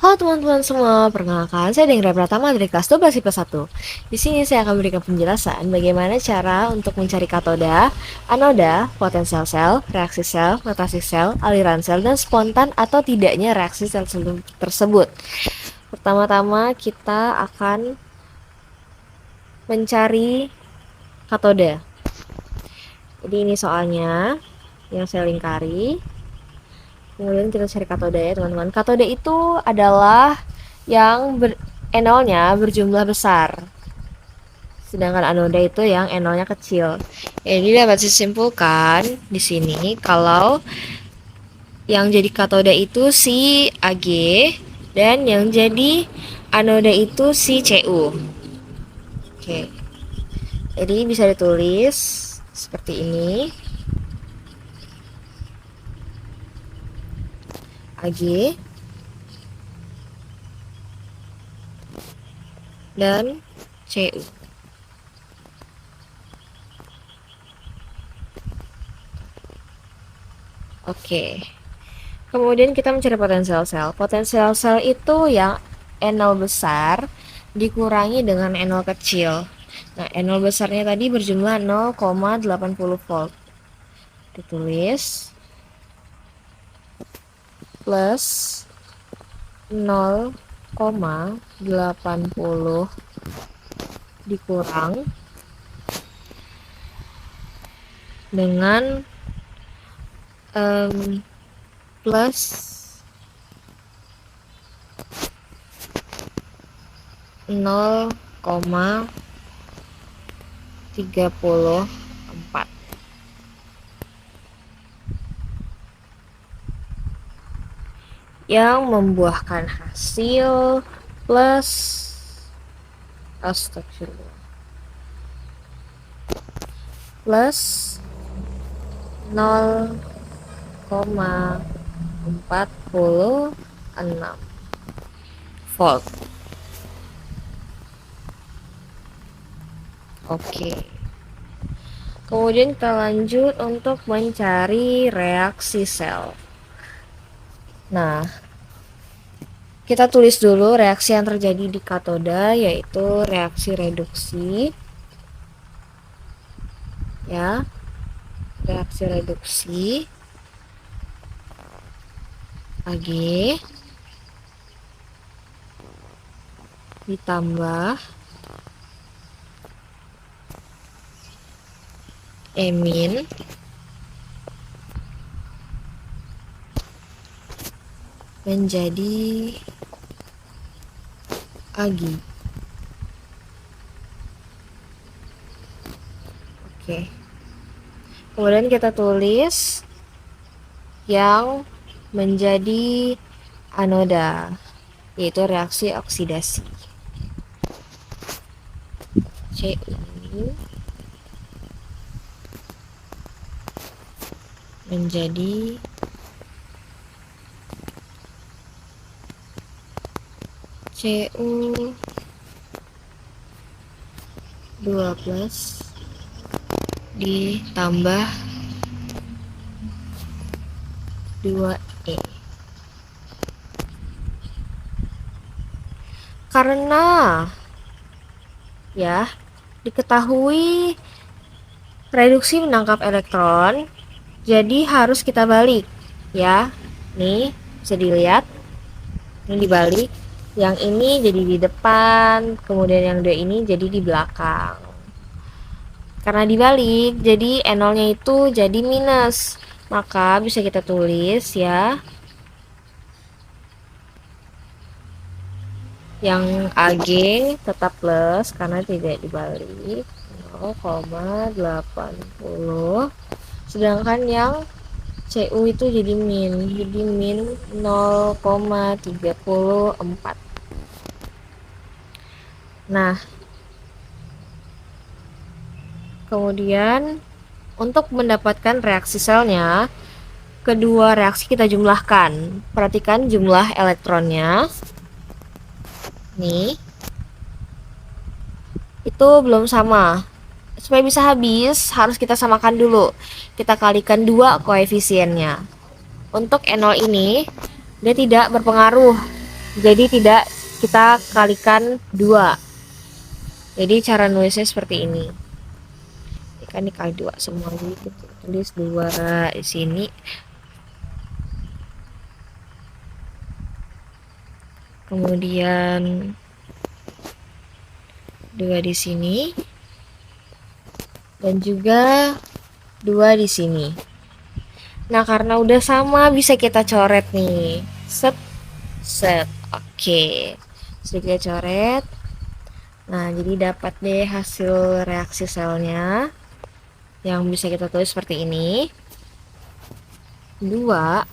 Halo teman-teman semua, perkenalkan saya Dendra Pratama dari kelas 12 IPA 1. Di sini saya akan memberikan penjelasan bagaimana cara untuk mencari katoda, anoda, potensial sel, reaksi sel, rotasi sel, aliran sel, dan spontan atau tidaknya reaksi sel tersebut. Pertama-tama kita akan mencari katoda. Jadi ini soalnya yang saya lingkari. Kemudian kita cari katoda ya teman-teman. Katoda itu adalah yang enolnya berjumlah besar. Sedangkan anoda itu yang enolnya kecil. Jadi dapat disimpulkan di sini kalau yang jadi katoda itu si Ag dan yang jadi anoda itu si Cu. Oke. Jadi bisa ditulis seperti ini. Ag dan Cu. Oke. Kemudian kita mencari potensial sel. Potensial sel itu yang N0 besar dikurangi dengan N0 kecil. Nah, N0 besarnya tadi berjumlah 0,80 volt. Ditulis plus 0,80 dikurang dengan plus 0,34 yang membuahkan hasil plus astagfirullah plus 0,46 volt. Oke. Kemudian kita lanjut untuk mencari reaksi sel. Nah, kita tulis dulu reaksi yang terjadi di katoda, yaitu reaksi reduksi. Ya, reaksi reduksi Ag ditambah Emin menjadi Agi. Oke. Kemudian kita tulis yang menjadi anoda, yaitu reaksi oksidasi. Cu menjadi Cu12 ditambah 2E. Karena ya diketahui reduksi menangkap elektron, jadi harus kita balik ya. Nih bisa dilihat, ini dibalik, yang ini jadi di depan, kemudian yang dua ini jadi di belakang. Karena dibalik, jadi N0-nya itu jadi minus. Maka bisa kita tulis ya, yang Ag tetap plus karena tidak dibalik 0,80. Sedangkan yang Cu itu jadi min 0,34. Nah, kemudian untuk mendapatkan reaksi selnya, kedua reaksi kita jumlahkan. Perhatikan jumlah elektronnya. Nih, itu belum sama. Supaya bisa habis, harus kita samakan dulu. Kita kalikan 2 koefisiennya. Untuk N0 ini, dia tidak berpengaruh Jadi tidak kita kalikan 2. Jadi cara nulisnya seperti ini. Ini kan dikali 2 semua, jadi kita tulis 2 di sini. Kemudian 2 di sini dan juga 2 di sini. Nah, karena udah sama bisa kita coret nih. Set set. Oke. Sedikit coret. Nah, jadi dapat deh hasil reaksi selnya yang bisa kita tulis seperti ini. 2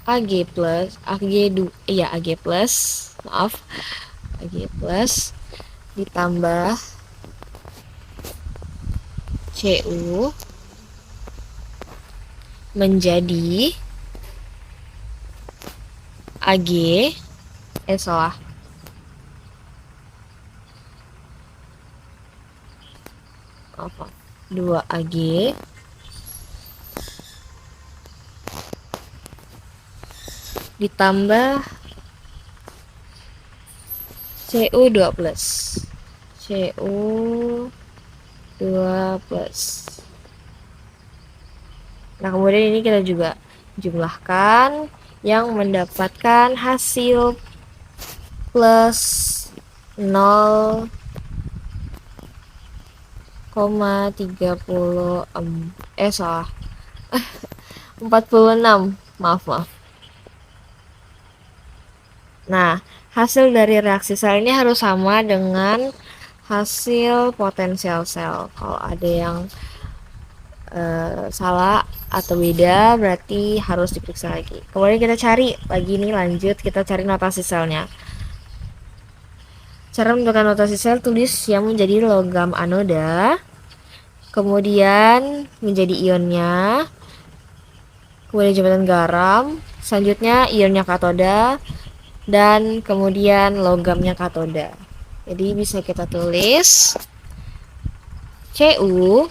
Ag plus Ag plus, maaf, Ag plus ditambah Cu menjadi Ag, salah, apa, 2 Ag ditambah Cu2 plus, Cu2 plus. Nah, kemudian ini kita juga jumlahkan yang mendapatkan hasil plus 0,30 salah 46, maaf. Nah, hasil dari reaksi sel ini harus sama dengan hasil potensial sel. Kalau ada yang salah atau beda berarti harus diperiksa lagi. Kemudian kita cari lagi nih, lanjut kita cari notasi selnya. Cara menentukan notasi sel, tulis yang menjadi logam anoda, kemudian menjadi ionnya, kemudian jembatan garam, selanjutnya ionnya katoda, dan kemudian logamnya katoda. Jadi bisa kita tulis Cu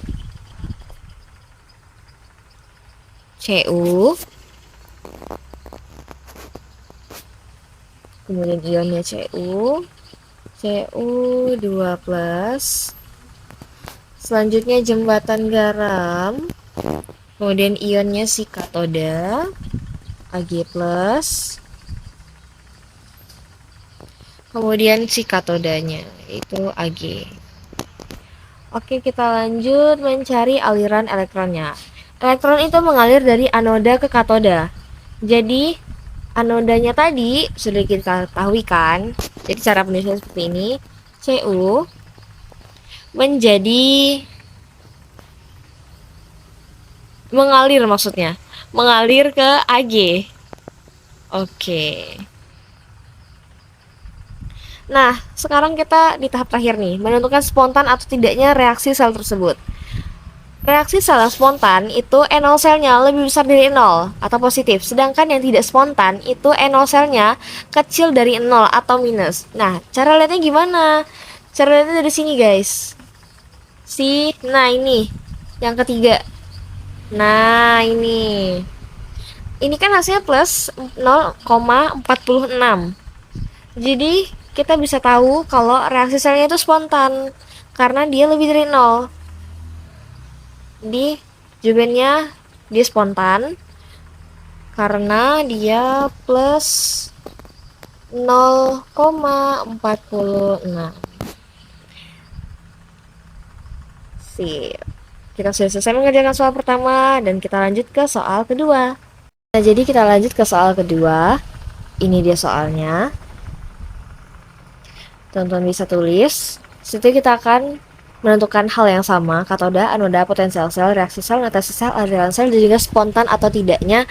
kemudian ionnya Cu2 plus, selanjutnya jembatan garam, kemudian ionnya si katoda Ag plus, kemudian si katodanya itu Ag. Oke, kita lanjut mencari aliran elektronnya. Elektron itu mengalir dari anoda ke katoda. Jadi anodanya tadi sudah kita ketahui kan. Jadi cara penulisan seperti ini. Cu menjadi mengalir, maksudnya mengalir ke Ag. Oke. Nah, sekarang kita di tahap terakhir nih, menentukan spontan atau tidaknya reaksi sel tersebut. Reaksi sel yang spontan itu NO selnya lebih besar dari 0 atau positif, sedangkan yang tidak spontan itu NO selnya kecil dari 0 atau minus. Nah, cara lihatnya gimana? Cara lihatnya dari sini, guys. Nah ini yang ketiga. Nah, ini kan hasilnya plus 0,46. Jadi kita bisa tahu kalau reaksi selnya itu spontan karena dia lebih dari 0. Di jawabannya dia spontan karena dia plus 0,46. Sip. Kita sudah selesai mengerjakan soal pertama dan kita lanjut ke soal kedua. Nah, jadi kita lanjut ke soal kedua. Ini dia soalnya. Teman-teman bisa tulis. Setelah kita akan menentukan hal yang sama, katoda, anoda, potensial sel, reaksi sel, notasi sel, aliran sel, dan juga spontan atau tidaknya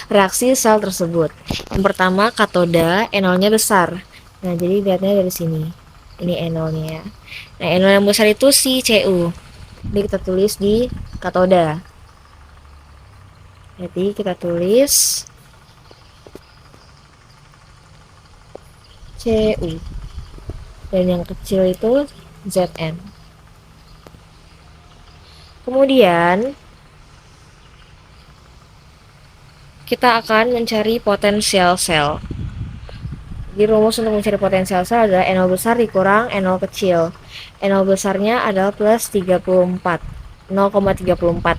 reaksi sel tersebut. Yang pertama, katoda, NO-nya besar. Nah, jadi lihatnya dari sini. Ini NO-nya ya. Nah, NO yang besar itu si Cu. Jadi kita tulis di katoda. Jadi kita tulis Cu. Dan yang kecil itu Zn. Kemudian kita akan mencari potensial sel. Jadi rumus untuk mencari potensial sel adalah N0 besar dikurang N0 kecil. N0 besarnya adalah plus 34, 0,34.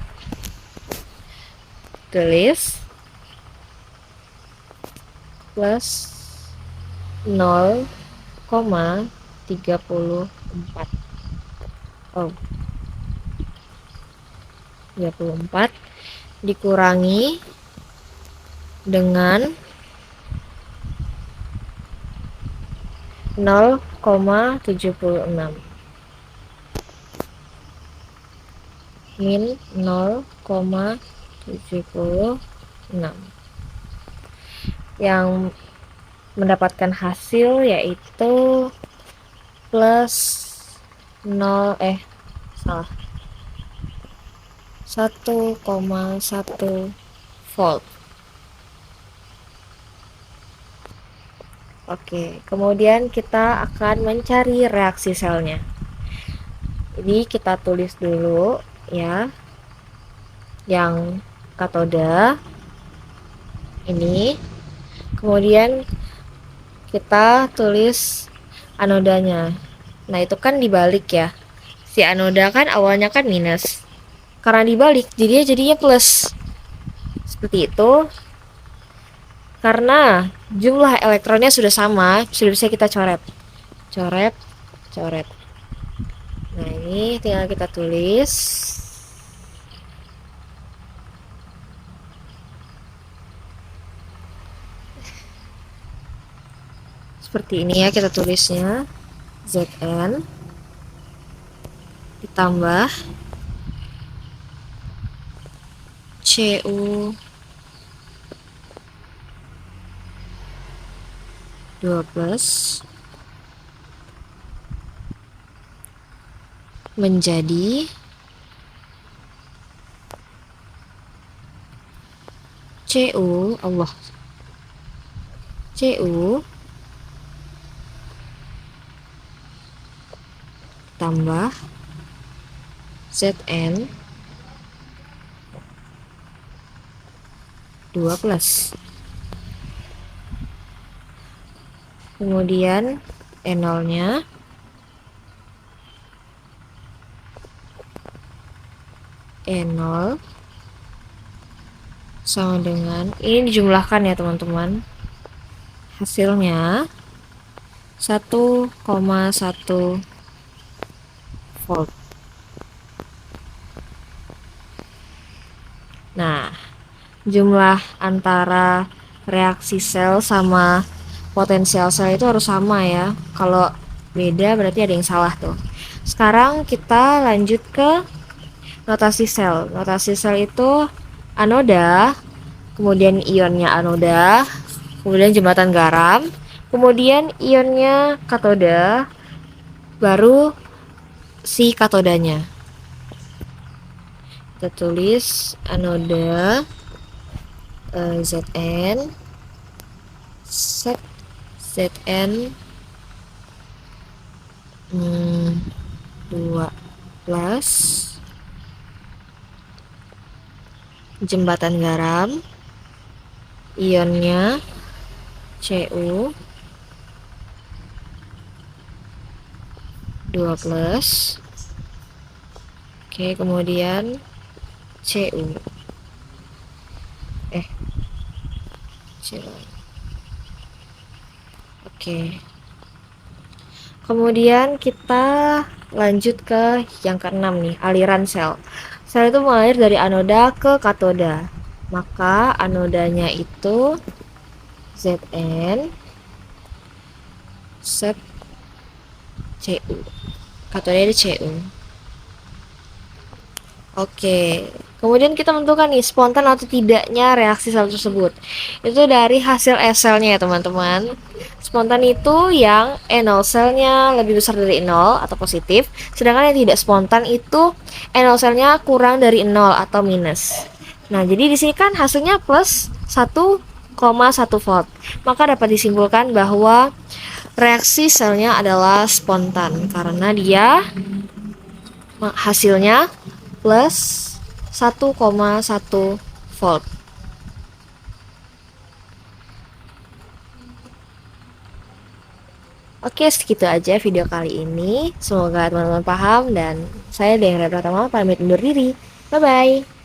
Tulis plus 0,34. Oh, 34 dikurangi dengan 0,76 min 0,76 yang mendapatkan hasil yaitu plus 0 salah 1,1 volt. Oke, kemudian kita akan mencari reaksi selnya. Jadi kita tulis dulu ya, yang katoda ini, kemudian kita tulis anodanya. Nah itu kan dibalik ya, si anoda kan awalnya kan minus, karena dibalik jadinya plus, seperti itu. Karena jumlah elektronnya sudah sama, sudah bisa kita coret. Nah ini tinggal kita tulis. Seperti ini ya, kita tulisnya Zn ditambah Cu 12 menjadi Cu tambah Zn 12. Kemudian E0-nya E0 sama dengan, ini dijumlahkan ya teman-teman, hasilnya 1,1 volt. Nah, jumlah antara reaksi sel sama potensial sel itu harus sama ya. Kalau beda berarti ada yang salah tuh. Sekarang kita lanjut ke notasi sel. Notasi sel itu anoda, kemudian ionnya anoda, kemudian jembatan garam, kemudian ionnya katoda, baru si katodanya. Kita tulis anoda Zn, set Zn 12, jembatan garam, ionnya Cu 12. Oke, kemudian Cu Oke. Kemudian kita lanjut ke yang keenam nih, aliran sel. Sel itu mengalir dari anoda ke katoda. Maka anodanya itu Zn set Cu. Katodanya Cu. Oke. Kemudian kita menentukan nih spontan atau tidaknya reaksi sel tersebut. Itu dari hasil S-selnya ya teman-teman. Spontan itu yang N0 selnya lebih besar dari 0 atau positif, sedangkan yang tidak spontan itu N0 selnya kurang dari 0 atau minus. Nah, jadi di sini kan hasilnya plus 1,1 volt. Maka dapat disimpulkan bahwa reaksi selnya adalah spontan karena dia hasilnya plus 1,1 volt. Oke, segitu aja video kali ini. Semoga teman-teman paham dan saya Deng Pratama pamit undur diri. Bye-bye.